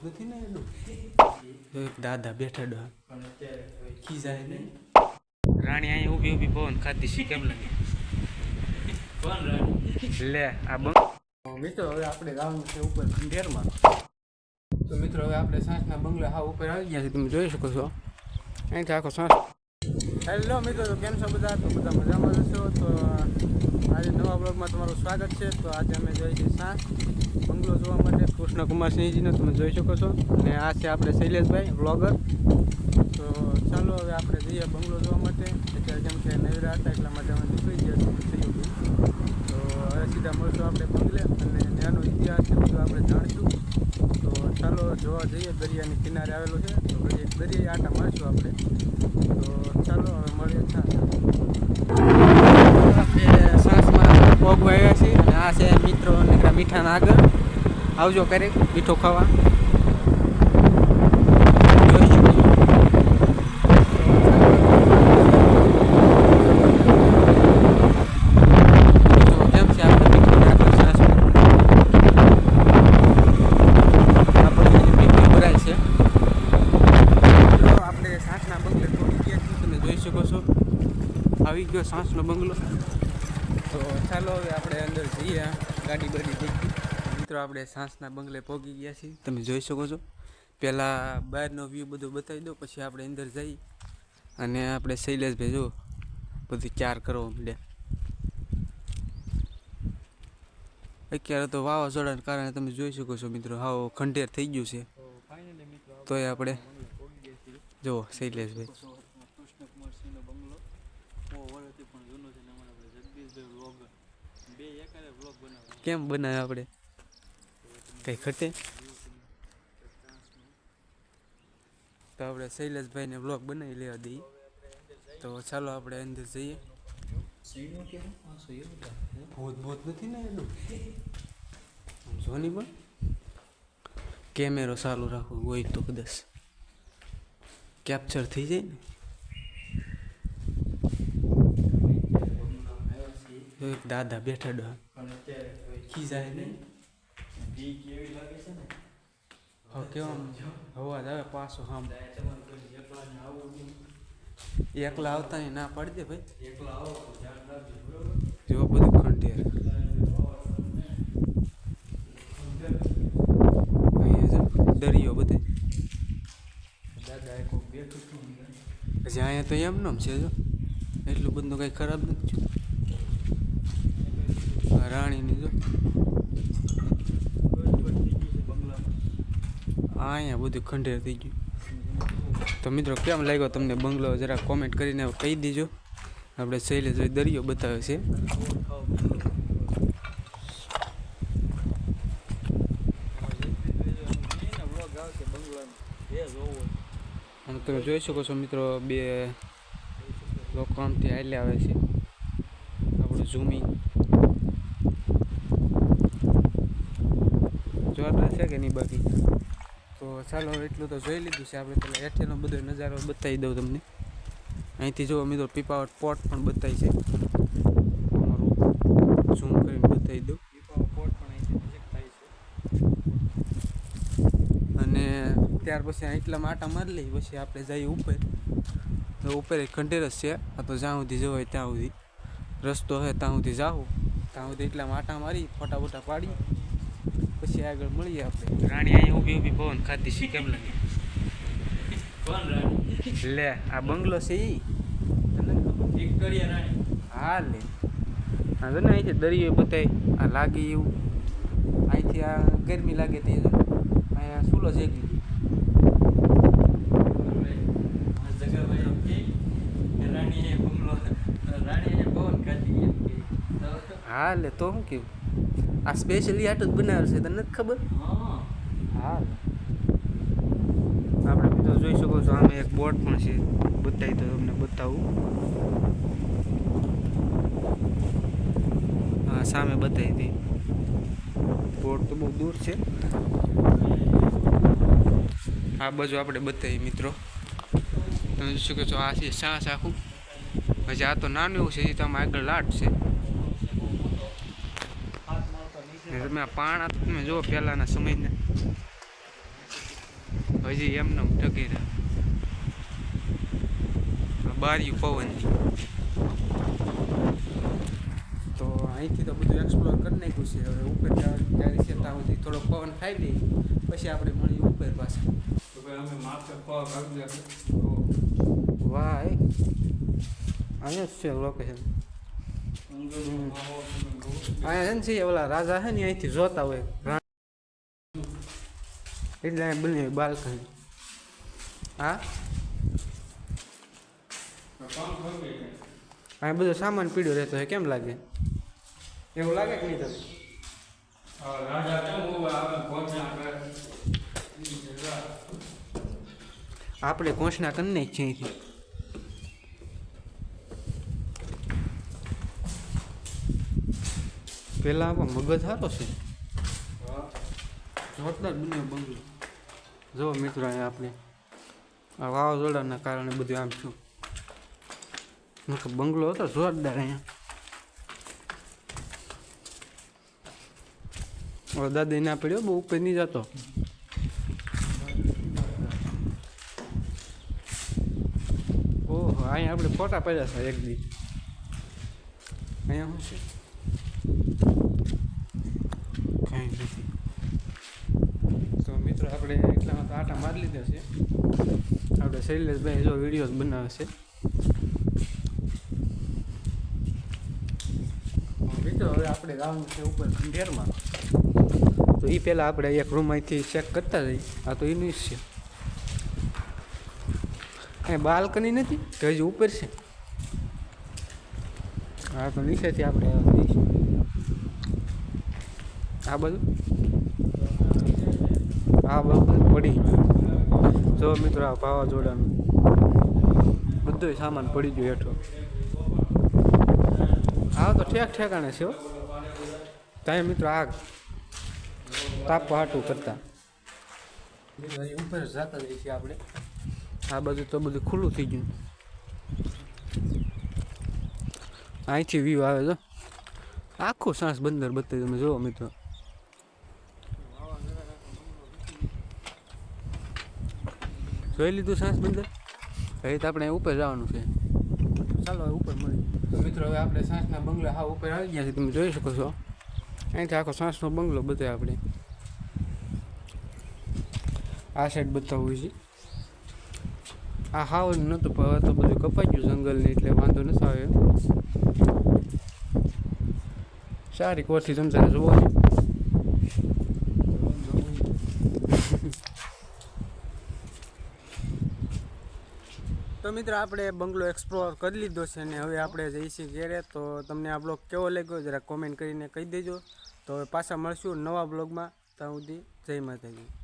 નથી ને એનું એક દાદા બેઠા ડો ખીજાય નહીં. રાણી અહીંયા ઊભી ઊભી પવન ખાતી શી કેમ લાગે લે આ મિત્રો. હવે આપણે જવાનું છે ઉપર ખંડેરમાં. તો મિત્રો હવે આપણે સાંસના બંગલા હા ઉપર આવી ગયા છે, તમે જોઈ શકો છો અહીંથી આખો સાંસ. હેલો મિત્રો, તો કેમ છો બધા? તો બધા મજામાં જશો. તો આજે નવા બ્લોગમાં તમારું સ્વાગત છે. તો આજે અમે જોઈએ છીએ સાંસ બંગલો જોવા માટે કૃષ્ણકુમાર સિંહજીનો, તમે જોઈ શકો છો. અને આ છે આપણે શૈલેષભાઈ વ્લોગર. તો ચાલો હવે આપણે જઈએ બંગલો જોવા માટે. અત્યારે જેમ કે નવરા હતા એટલા માટે અમે નીકળી ગયા થયું. તો હવે સીધા મળશું આપણે બંગલે અને ત્યાંનો ઇતિહાસ છે બધું આપણે જાણીશું. તો ચાલો જોવા જઈએ. દરિયાની કિનારે આવેલો છે, તો દરિયાઈ આટા મારશું આપણે. તો ચાલો હવે મળીએ. આપણે સાંસમાં પગવા આવ્યા છીએ અને આ છે મિત્રો નીકળ્યા મીઠાના આગળ. આવજો ક્યારેક મીઠો ખાવા. આવી ગયો સાંસનો બંગલો. તો ચાલો હવે આપણે અંદર જઈએ. ગાડી બાડી થઈ ગઈ મિત્રો. આપણે સાંસના બંગલે પહોંચી ગયા છીએ, તમે જોઈ શકો છો. પહેલાં બહારનો વ્યૂ બધું બતાવી દો, પછી આપણે અંદર જઈ અને આપણે શૈલેષભાઈ જો બધું ચાર કરવા માંડ્યા. અત્યારે તો વાવાઝોડાના કારણે તમે જોઈ શકો છો મિત્રો હાવ ખંડેર થઈ ગયું છે. તોય આપણે જુઓ શૈલેષભાઈ કેમ બનાવે આપણે કઈ ખટે. તો આપણે શૈલેષભાઈને બ્લોગ બનાવી લેવા દઈએ. તો ચાલો આપણે અંદર જઈએ. ભૂત નથી ને એનું જોની પણ કેમેરો ચાલુ રાખવો હોય તો કદાચ કેપ્ચર થઈ જાય ને. એક દાદા બેઠા ડો ખીજાય નહીં. કેવા અવાજ આવે પાછો આમ. એકલા આવતા ને ના પાડી દે ભાઈ. જો બધું ખંડેર દરિયો બધે. પછી અહીંયા તો એમ નામ છે જો એટલું બધું કઈ ખરાબ નથી. રાણીની જો અહીંયા બધું ખંડેર થઈ ગયું. તો મિત્રો કેમ લાગ્યો તમને બંગલો જરા કોમેન્ટ કરીને કહી દીજો. આપણે શૈલેષભાઈ દરિયો બતાવે છે. અને તમે જોઈ શકો છો મિત્રો બે લોકો આમથી હાલે આવે છે. આપણું ઝૂમિંગ જોરદાર છે કે નહીં બાકી. તો ચાલો એટલું તો જોઈ લીધું છે આપણે. પેલા હેઠેનો બધો નજારો બતાવી દઉં તમને. અહીંથી જો મિત્રો પીપાવટ પોટ પણ બતાવી છે. અમારું ઝૂમ કરીને બતાવી દઉં. પીપાવટ પોટ પણ અહીંથી નજીક થાય છે. અને ત્યાર પછી એટલામાં આટા મારી લઈ પછી આપણે જઈએ ઉપર. તો ઉપર એક ખંડેર જ છે. આ તો જ્યાં સુધી જવાય ત્યાં સુધી રસ્તો હોય ત્યાં સુધી જાઓ. ત્યાં સુધી એટલામાં આટા મારી ફોટા બોટા પાડી પછી આગળ મળીએ આપણે. રાણી અહીંયા ઊભી ઊભી પવન ખાતી શી કેમ લાગે લે આ બંગલો છે ઈ હા લે. હા જો ને અહીંથી દરિયો બતાય આ લાગે એવું. અહીંથી આ ગરમી લાગે તે અહીંયા સુલો જેગી. હા લે તો શું કેવું આ સ્પેશિયલી આટલું જ બનાવેલ છે તને નથી ખબર. હા આપણે મિત્રો જોઈ શકો છો આમાં એક બોટ પણ છે. બતાવી તો તમને બતાવું. હા સામે બતાવી હતી. બોટ તો બહુ દૂર છે. આ બાજુ આપણે બતાવી મિત્રો. તમે જોઈ શકો છો આ છે સાસ આખું. પછી આ તો નાનું એવું છે તો આમાં આગળ લાટ છે. તમે આ પાણા તમે જુઓ પહેલાંના સમયના હજી એમને ટકી રહ્યા બારીયું પવનની. તો અહીંથી તો બધું એક્સપ્લોર કરી નાખ્યું છે. હવે ઉપર ત્યારે છે ત્યાં સુધી થોડો પવન ખાઈ લઈએ, પછી આપણે મળીએ ઉપર પાછા. તો ભાઈ અમે માથે પગ આવી ગયા. વાહ અહીંયા જ છે લોકેશન. અહીંયા છે ને ઓલા રાજા છે ને અહીંથી જોતા હોય એટલે અહીંયા બની બાલ્કની. હા અહીંયા બધો સામાન પીડ્યો રહેતો હોય, કેમ લાગે? એવું લાગે કે નહીં તમને? આપણે ઘોષણા કરી નાખી છે અહીંથી. પેલા આપણો મગજ સારો છે, જોરદાર બન્યો બંગલો. જો મિત્રો અહીંયા આપણે આ વાવાઝોડાના કારણે બધું આમ છું. બંગલો હતો જોરદાર. અહીંયા દાદા ના પડ્યો, બહુ ઉપર નહીં જતો. ઓહો અહીંયા આપણે ફોટા પડ્યા છે એક દી. અહીંયા શું છે? કંઈ નથી. તો મિત્રો આપણે એટલામાં તો આટા મારી લીધા છે. આપણે શૈલેષભાઈ જો વિડીયો બનાવે છે. મિત્રો હવે આપણે જવાનું છે ઉપર ખંડેરમાં. તો એ પહેલાં આપણે એક રૂમ અહીંથી ચેક કરતા જઈએ. આ તો એનું જ છે. અહીં બાલ્કની નથી તો હજી ઉપર છે. હા તો નીચેથી આપણે આ બધું પડી ગયું. જો મિત્રો આ વાવાઝોડાનું બધું સામાન પડી ગયો હેઠો. હા તો ઠેકાણે છે. ત્યાં મિત્રો આગ તાપવા હાટું કરતા ઉપર જતા જઈએ છીએ આપણે. આ બધું તો બધું ખુલ્લું થઈ ગયું. અહીંથી વ્યૂ આવે છે આખું સાંસ બંદર બતાવી. તમે જુઓ મિત્રો. જોઈ લીધું સાંસ બંદર? હવે તો આપણે ઉપર જવાનું છે. ચાલો હવે ઉપર મળી. તો મિત્રો હવે આપણે સાંસના બંગલા હા ઉપર આવી ગયા છે. તમે જોઈ શકો છો અહીંથી આખો સાંસનો બંગલો બતાવે. આપણે આ સાઈડ બતાવવું છે. આ હાવ નહોતું પણ હવે તો બધું કપાઈ ગયું જંગલને, એટલે વાંધો નથી આવ્યો. સારી કોરથી તમે તારે જુઓ. તો મિત્રો આપણે બંગલો એક્સપ્લોર કરી લીધો છે અને હવે આપણે જઈશું ઘેરે. તો તમને આ બ્લોગ કેવો લાગ્યો જરા કોમેન્ટ કરીને કહી દેજો. તો હવે પાછા મળશું નવા બ્લોગમાં. ત્યાં સુધી જય માતાજી.